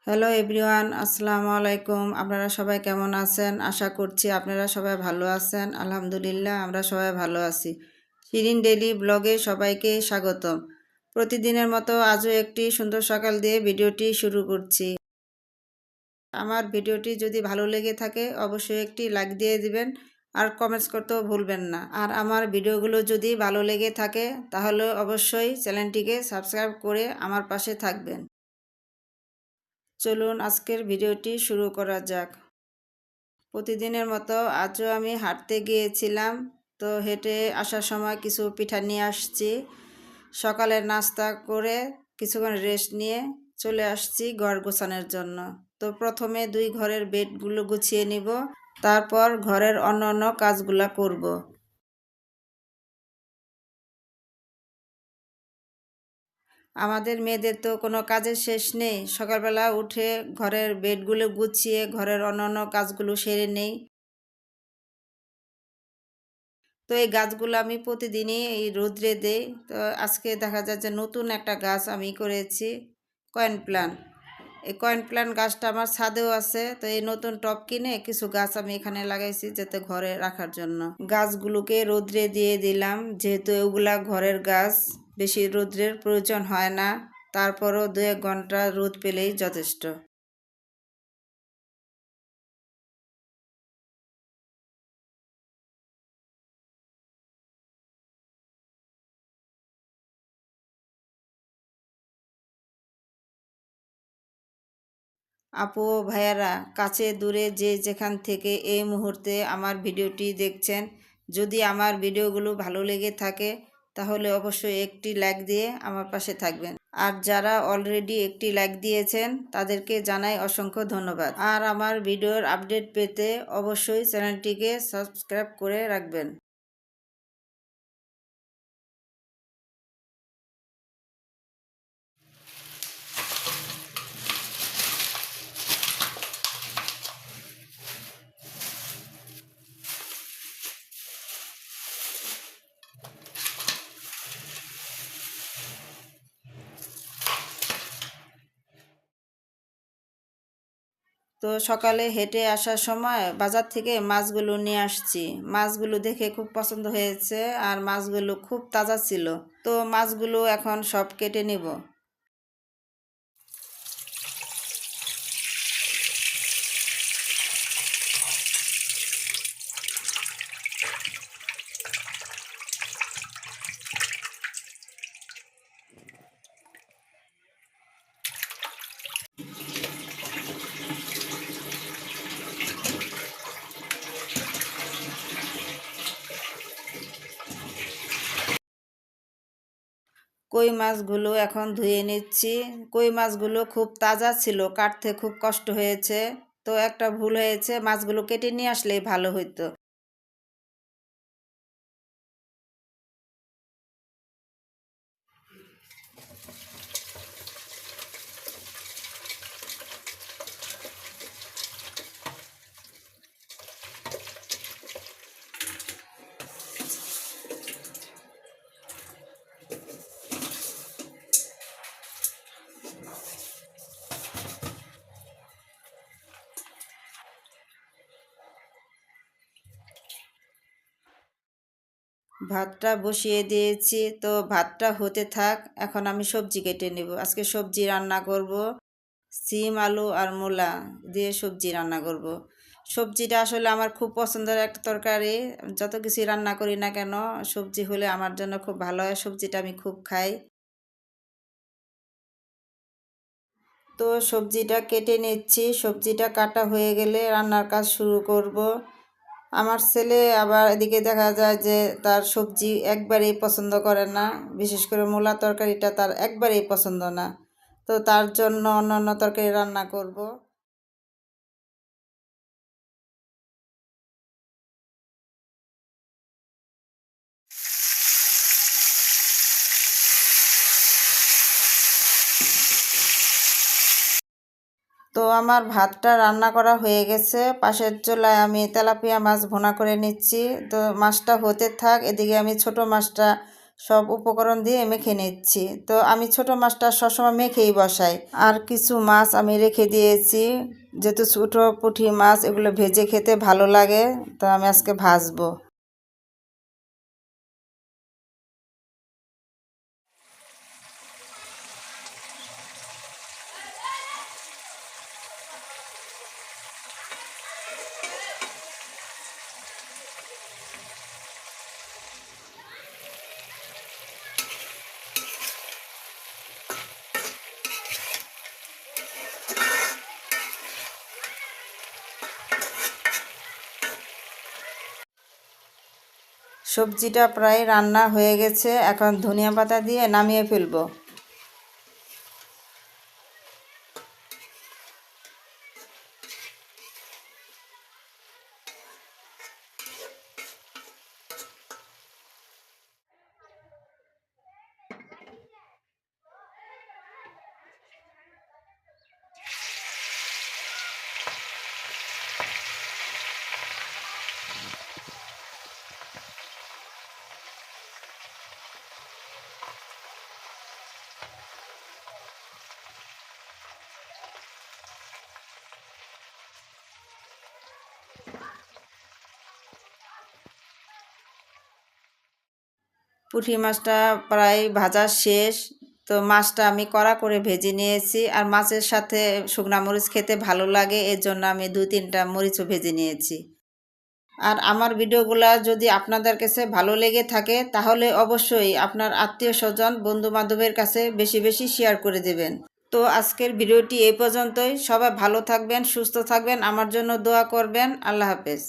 Hello everyone, আসসালামু আলাইকুম। আপনারা সবাই কেমন আছেন? আশা করছি আপনারা সবাই ভালো আছেন। আলহামদুলিল্লাহ, আমরা সবাই ভালো আছি। শিরিন ডেইলি ব্লগে সবাইকে স্বাগতম। প্রতিদিনের মতো আজও একটি সুন্দর সকাল দিয়ে ভিডিওটি শুরু করছি। আমার ভিডিওটি যদি ভালো লেগে থাকে অবশ্যই একটি লাইক দিয়ে দিবেন আর কমেন্টস করতেও ভুলবেন না। আর আমার ভিডিওগুলো যদি ভালো লেগে থাকে তাহলে অবশ্যই চ্যানেলটিকে সাবস্ক্রাইব করে আমার পাশে থাকবেন। চলুন আজকের ভিডিওটি শুরু করা যাক। প্রতিদিনের মতো আজও আমি হাঁটতে গিয়েছিলাম। তো হেঁটে আসার সময় কিছু পিঠা নিয়ে আসছি। সকালের নাস্তা করে কিছুক্ষণ রেস্ট নিয়ে চলে আসছি ঘর গোছানোর জন্য। তো প্রথমে দুই ঘরের বেডগুলো গুছিয়ে নিব, তারপর ঘরের অন্য কাজগুলো করব। আমাদের মেয়েদের তো কোনো কাজের শেষ নেই। সকালবেলা উঠে ঘরের বেডগুলো গুছিয়ে ঘরের অন্য কাজগুলো সেরে নেই। তো এই গাছগুলো আমি প্রতিদিনই এই রোদ্রে দেই। তো আজকে দেখা যায় যে নতুন একটা গাছ আমি করেছি, কয়েন প্ল্যান্ট। এই কয়েন প্ল্যান্ট গাছটা আমার ছাদেও আছে। তো এই নতুন টব কিনে কিছু গাছ আমি এখানে লাগাইছি যাতে ঘরে রাখার জন্য। গাছগুলোকে রোদ্রে দিয়ে দিলাম, যেহেতু এগুলা ঘরের গাছ, বেশি রোদ্রের প্রয়োজন হয় না। তারপরও 2-1 ঘন্টা রোদ পেলেই যথেষ্ট। আপু ও ভাইয়ারা, কাছে দূরে যে যেখান থেকে এই মুহূর্তে আমার ভিডিওটি দেখছেন, যদি আমার ভিডিওগুলো ভালো লেগে থাকে তাহলে অবশ্যই একটি লাইক দিয়ে আমার পাশে থাকবেন। আর যারা অলরেডি একটি লাইক দিয়েছেন তাদেরকে জানাই অসংখ্য ধন্যবাদ। আর আমার ভিডিওর আপডেট পেতে অবশ্যই চ্যানেলটিকে সাবস্ক্রাইব করে রাখবেন। তো সকালে হেঁটে আসার সময় বাজার থেকে মাছগুলো নিয়ে আসছি। মাছগুলো দেখে খুব পছন্দ হয়েছে আর মাছগুলো খুব তাজা ছিল। তো মাছগুলো এখন সব কেটে নিব। কই মাছগুলো এখন ধুয়ে নিচ্ছি। কই মাছগুলো খুব তাজা ছিল, কাটতে খুব কষ্ট হয়েছে। তো একটা ভুল হয়েছে, মাছগুলো কেটে নিয়ে আসলেই ভালো হইতো। ভাতটা বসিয়ে দিয়েছি, তো ভাতটা হতে থাক। এখন আমি সবজি কেটে নেব। আজকে সবজি রান্না করব, সিম আলু আর মূলা দিয়ে সবজি রান্না করব। সবজিটা আসলে আমার খুব পছন্দের একটা তরকারি। যত কিছু রান্না করি না কেন, সবজি হলে আমার জন্য খুব ভালো হয়। সবজিটা আমি খুব খাই। তো সবজিটা কেটে নিচ্ছি। সবজিটা কাটা হয়ে গেলে রান্নার কাজ শুরু করব। আমার ছেলে আবার এদিকে দেখা যায় যে তার সবজি একবারেই পছন্দ করে না। বিশেষ করে মূলা তরকারিটা তার একবারেই পছন্দ না। তো তার জন্য অন্য তরকারি রান্না করব। তো আমার ভাতটা রান্না করা হয়ে গেছে। পাশের চুলায় আমি তেলাপিয়া মাছ ভুনা করে নিচ্ছি। তো মাছটা হতে থাক, এদিকে আমি ছোট মাছটা সব উপকরণ দিয়ে মেখে নিচ্ছি। তো আমি ছোট মাছটা সবসময় মেখেই বসাই। আর কিছু মাছ আমি রেখে দিয়েছি, যেহেতু ছোট পুঁটি মাছ এগুলো ভেজে খেতে ভালো লাগে, তো আমি আজকে ভাজবো। সবজিটা প্রায় রান্না হয়ে গেছে, এখন ধনিয়া পাতা দিয়ে নামিয়ে ফেলবো। পুঁটি মাছটা প্রায় ভাজা শেষ। তো মাছটা আমি কড়া করে ভেজে নিয়েছি, আর মাছের সাথে শুকনা মরিচ খেতে ভালো লাগে, এর জন্য আমি 2-3টা মরিচও ভেজে নিয়েছি। আর আমার ভিডিওগুলো যদি আপনাদের কাছে ভালো লেগে থাকে তাহলে অবশ্যই আপনার আত্মীয় স্বজন বন্ধু বান্ধবের কাছে বেশি বেশি শেয়ার করে দেবেন। তো আজকের ভিডিওটি এই পর্যন্তই। সবাই ভালো থাকবেন, সুস্থ থাকবেন, আমার জন্য দোয়া করবেন। আল্লাহ হাফেজ।